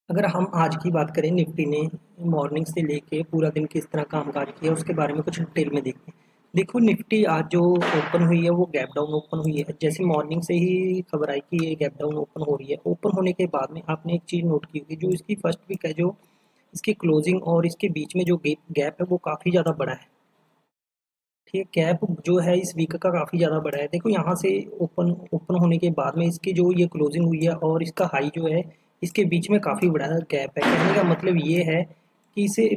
अगर हम आज की बात करें निफ्टी ने मॉर्निंग से लेके पूरा दिन किस तरह कामकाज किया उसके बारे में कुछ डिटेल में देखते हैं। देखो निफ्टी आज जो ओपन हुई है वो गैप डाउन ओपन हुई है। जैसे मॉर्निंग से ही खबर आई कि ये गैप डाउन ओपन हो रही है। ओपन होने के बाद में आपने एक चीज़ नोट की होगी, जो इसकी फर्स्ट वीक है, जो इसकी क्लोजिंग और इसके बीच में जो गैप है वो काफ़ी ज़्यादा बड़ा है। ठीक है, गैप जो है इस वीक का काफ़ी ज़्यादा बड़ा है। देखो यहाँ से ओपन ओपन होने के बाद में इसकी जो ये क्लोजिंग हुई है और इसका हाई जो है, इसके बीच में काफ़ी बड़ा गैप है। कहने का मतलब ये है कि इसे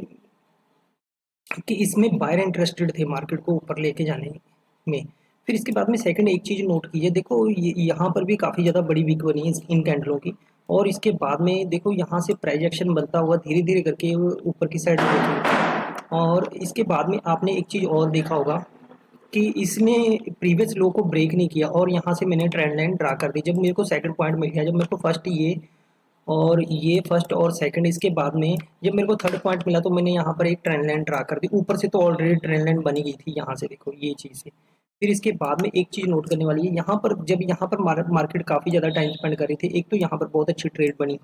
कि इसमें बायर इंटरेस्टेड थे मार्केट को ऊपर लेके जाने में। फिर इसके बाद में सेकंड एक चीज़ नोट कीजिए, देखो यहाँ पर भी काफ़ी ज़्यादा बड़ी वीक बनी है इन कैंडलों की। और इसके बाद में देखो यहाँ से प्राइस एक्शन बनता हुआ धीरे धीरे करके वो ऊपर की साइड देखिए। और इसके बाद में आपने एक चीज़ और देखा होगा कि इसने प्रीवियस लो को ब्रेक नहीं किया और यहाँ से मैंने ट्रेंड लाइन ड्रा कर दी। जब मेरे को सेकंड पॉइंट मिल गया, जब मेरे को फर्स्ट ये फर्स्ट और सेकंड, इसके बाद में जब मेरे को थर्ड पॉइंट मिला तो मैंने यहाँ पर एक ट्रेंड लाइन ड्रा कर दी। ऊपर से तो ऑलरेडी ट्रेंड लाइन बनी गई थी यहाँ से, देखो ये चीज़ है। फिर इसके बाद में एक चीज़ नोट करने वाली है, यहाँ पर जब यहाँ पर मार्केट काफ़ी ज़्यादा टाइम स्पेंड कर रही थी, एक तो यहाँ पर बहुत अच्छी ट्रेड बनी।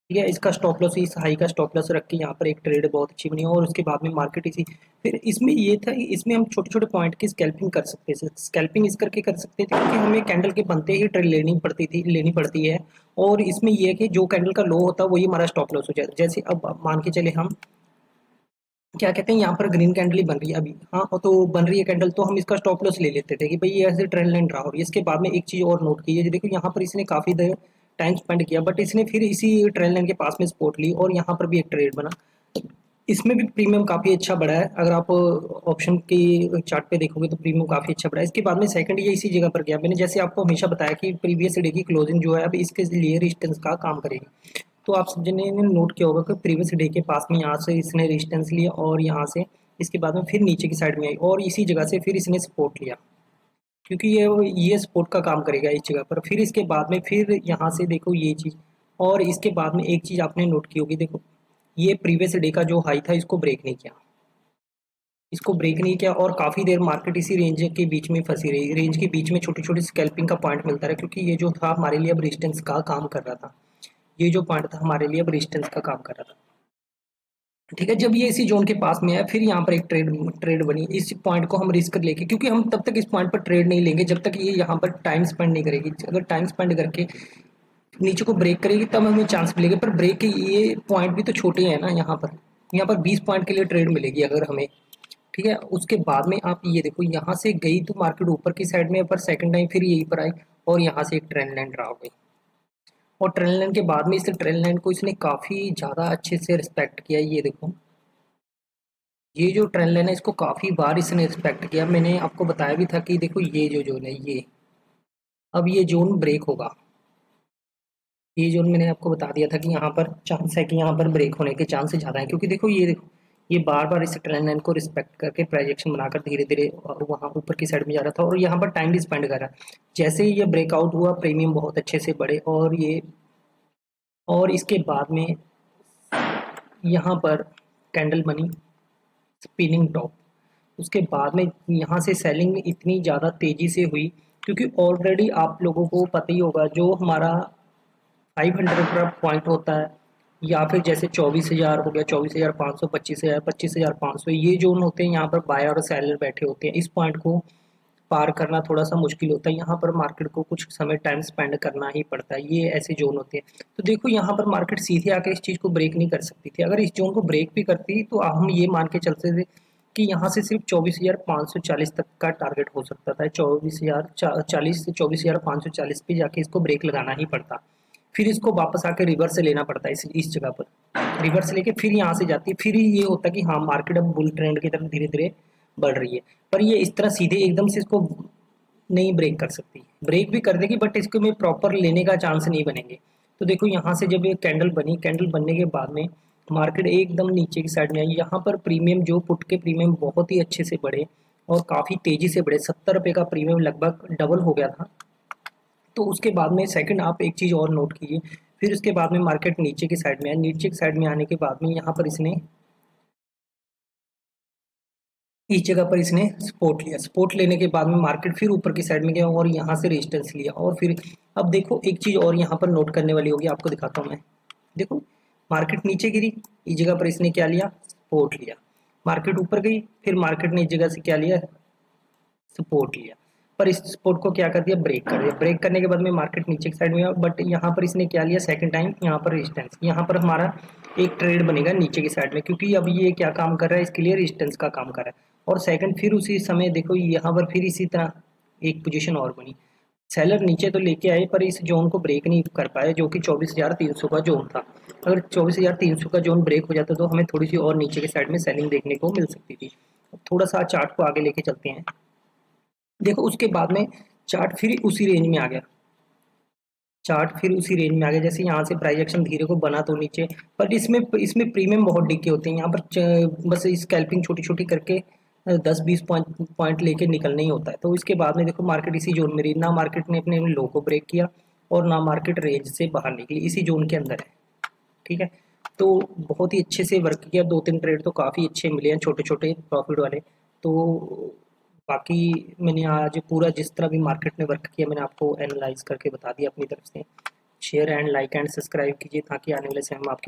ठीक है, इसका स्टॉप लॉस, इस हाई का स्टॉप लॉस रख के यहाँ पर एक ट्रेड बहुत अच्छी बनी और उसके बाद में मार्केट इसी। फिर इसमें ये था कि इसमें हम छोटे छोटे पॉइंट की स्कैल्पिंग कर सकते थे। स्कैल्पिंग इस करके कर सकते थे क्योंकि हमें कैंडल के बनते ही ट्रेड लेनी पड़ती है। और इसमें ये है कि जो कैंडल का लो होता है वही हमारा स्टॉप लॉस हो जाता है। जैसे अब मान के चले हम, क्या कहते हैं, यहाँ पर ग्रीन कैंडल ही बन रही है अभी, हाँ तो बन रही है कैंडल, तो हम इसका स्टॉप लॉस ले लेते थे कि भाई ये ऐसे ट्रेंड लाइन ड्रा हो रही है। इसके बाद में एक चीज़ और नोट कीजिए, देखो यहाँ पर इसने काफ़ी देर टाइम स्पेंड किया बट इसने फिर इसी ट्रेंड लाइन के पास में सपोर्ट ली और यहाँ पर भी एक ट्रेड बना। इसमें भी प्रीमियम काफ़ी अच्छा बढ़ा है। अगर आप ऑप्शन की चार्ट पे देखोगे तो प्रीमियम काफ़ी अच्छा बढ़ा है। इसके बाद में सेकंड ये इसी जगह पर गया। मैंने जैसे आपको हमेशा बताया कि प्रीवियस डे की क्लोजिंग जो है अब इसके लिए रेजिस्टेंस का काम करेगी। तो आप सब जने ने नोट किया होगा कि प्रीवियस डे के पास में यहाँ से इसने रेजिस्टेंस लिया और यहाँ से इसके बाद में फिर नीचे की साइड में आई और इसी जगह से फिर इसने सपोर्ट लिया, क्योंकि ये सपोर्ट का काम करेगा इस जगह पर। फिर इसके बाद में फिर यहाँ से देखो ये चीज़। और इसके बाद में एक चीज़ आपने नोट की होगी, देखो ये प्रीवियस डे का जो हाई था इसको ब्रेक नहीं किया, इसको ब्रेक नहीं किया और काफ़ी देर मार्केट इसी रेंज के बीच में फंसी रही। रेंज के बीच में छोटी छोटी स्कैल्पिंग का पॉइंट मिलता रहा, क्योंकि ये जो था हमारे लिए अब रेजिस्टेंस का काम कर रहा था। ये जो पॉइंट था हमारे लिए अब रेजिस्टेंस का काम कर रहा था। ठीक है, जब ये इसी जोन के पास में है फिर यहाँ पर एक ट्रेड बनी। इस पॉइंट को हम रिस्क लेके, क्योंकि हम तब तक इस पॉइंट पर ट्रेड नहीं लेंगे जब तक ये यहाँ पर टाइम स्पेंड नहीं करेगी। अगर टाइम स्पेंड करके नीचे को ब्रेक करेगी तब हमें चांस मिलेगा, पर ब्रेक के ये पॉइंट भी तो छोटे हैं ना। यहाँ पर 20 पॉइंट के लिए ट्रेड मिलेगी अगर हमें। ठीक है, उसके बाद में आप ये देखो यहाँ से गई तो मार्केट ऊपर की साइड में, पर सेकंड टाइम फिर यहीं पर आई और यहाँ से एक ट्रेंड लाइन ड्रा हो गई। और ट्रेंड लाइन के बाद में इस ट्रेंड लाइन को इसने काफ़ी ज़्यादा अच्छे से रिस्पेक्ट किया। ये देखो ये जो ट्रेंड लाइन है इसको काफ़ी बार इसने रिस्पेक्ट किया। मैंने आपको बताया भी था कि देखो ये जो जोन है ये, अब ये जोन ब्रेक होगा। ये जोन मैंने आपको बता दिया था कि यहाँ पर चांस है कि यहाँ पर ब्रेक होने के चांस ज़्यादा है, क्योंकि देखो ये बार बार इस ट्रेंड लाइन को रिस्पेक्ट करके प्रोजेक्शन बनाकर धीरे धीरे वहाँ ऊपर की साइड में जा रहा था और यहाँ पर टाइम भी स्पेंड कर रहा है। जैसे ही ये ब्रेकआउट हुआ प्रीमियम बहुत अच्छे से बढ़े और इसके बाद में यहाँ पर कैंडल बनी स्पिनिंग टॉप। उसके बाद में यहाँ से सेलिंग इतनी ज़्यादा तेज़ी से हुई, क्योंकि ऑलरेडी आप लोगों को पता ही होगा जो हमारा 500 का पॉइंट होता है, या फिर जैसे 24,000 हो गया, 24,500, 25,000, 25,500, ये जोन होते हैं। यहाँ पर बायर और सेलर बैठे होते हैं। इस पॉइंट को पार करना थोड़ा सा मुश्किल होता है। यहाँ पर मार्केट को कुछ समय टाइम स्पेंड करना ही पड़ता है। ये ऐसे जोन होते हैं। तो देखो यहाँ पर मार्केट सीधे आके इस चीज़ को ब्रेक नहीं कर सकती थी। अगर इस जोन को ब्रेक भी करती तो हम ये मान के चलते थे कि यहाँ से सिर्फ 24,540 तक का टारगेट हो सकता था। 24,040 से 24,540 पे जाके इसको ब्रेक लगाना ही पड़ता। फिर इसको वापस आके रिवर्स से लेना पड़ता है इस जगह पर। रिवर्स लेके फिर यहाँ से जाती है। फिर ये होता है कि हाँ मार्केट अब बुल ट्रेंड की तरफ धीरे धीरे बढ़ रही है। पर ये इस तरह सीधे एकदम से इसको नहीं ब्रेक कर सकती। ब्रेक भी कर देगी बट इसको में प्रॉपर लेने का चांस नहीं बनेंगे। तो देखो यहाँ से जब ये कैंडल बनी, कैंडल बनने के बाद में मार्केट एकदम नीचे की साइड में आई। यहाँ पर प्रीमियम जो पुट के प्रीमियम बहुत ही अच्छे से बढ़े और काफ़ी तेज़ी से बढ़े। 70 रुपये का प्रीमियम लगभग डबल हो गया था। तो उसके बाद में सेकंड आप एक चीज़ और नोट कीजिए, फिर उसके बाद में मार्केट नीचे की साइड में आया। नीचे की साइड में आने के बाद में यहाँ पर इसने इस जगह पर इसने सपोर्ट लिया। सपोर्ट लेने के बाद में मार्केट फिर ऊपर की साइड में गया और यहाँ से रेजिस्टेंस लिया और फिर अब देखो एक चीज़ और यहाँ पर नोट करने वाली होगी, आपको दिखाता हूँ मैं। देखो मार्केट नीचे गिरी, इस जगह पर इसने क्या लिया, सपोर्ट लिया। मार्केट ऊपर गई, फिर मार्केट ने इस जगह से क्या लिया, सपोर्ट लिया। पर इस सपोर्ट को क्या कर दिया, ब्रेक कर दिया। ब्रेक करने के बाद में मार्केट नीचे की साइड में गया, बट यहाँ पर इसने क्या लिया, सेकंड टाइम यहाँ पर रेजिस्टेंस। यहाँ पर हमारा एक ट्रेड बनेगा नीचे की साइड में, क्योंकि अब ये क्या काम कर रहा है, इसके लिए रेजिस्टेंस का काम कर रहा है। और सेकंड फिर उसी समय देखो यहाँ पर फिर इसी तरह एक पोजीशन और बनी। सेलर नीचे तो लेके आए पर इस जोन को ब्रेक नहीं कर पाए, जो कि 24,300 का जोन था। अगर 24,300 का जोन ब्रेक हो जाता तो हमें थोड़ी सी और नीचे की साइड में सेलिंग देखने को मिल सकती थी। थोड़ा सा चार्ट को आगे लेके चलते हैं। देखो उसके बाद में चार्ट फिर उसी रेंज में आ गया, चार्ट फिर उसी रेंज में आ गया। जैसे यहाँ से प्राइस एक्शन धीरे को बना तो नीचे, पर इसमें इसमें प्रीमियम बहुत डिके होते हैं। यहाँ पर बस स्कैल्पिंग छोटी छोटी करके 10-20 पॉइंट लेके निकलना ही होता है। तो इसके बाद में देखो मार्केट इसी जोन में रही, ना मार्केट ने अपने लो को ब्रेक किया और ना मार्केट रेंज से बाहर निकली, इसी जोन के अंदर है। ठीक है, तो बहुत ही अच्छे से वर्क किया। 2-3 ट्रेड तो काफ़ी अच्छे मिले हैं, छोटे छोटे प्रॉफिट वाले। तो बाकी मैंने आज पूरा जिस तरह भी मार्केट ने वर्क किया मैंने आपको एनालाइज करके बता दिया अपनी तरफ से। Share and like and subscribe कीजिए ताकि आने वाले समय में आपके लिए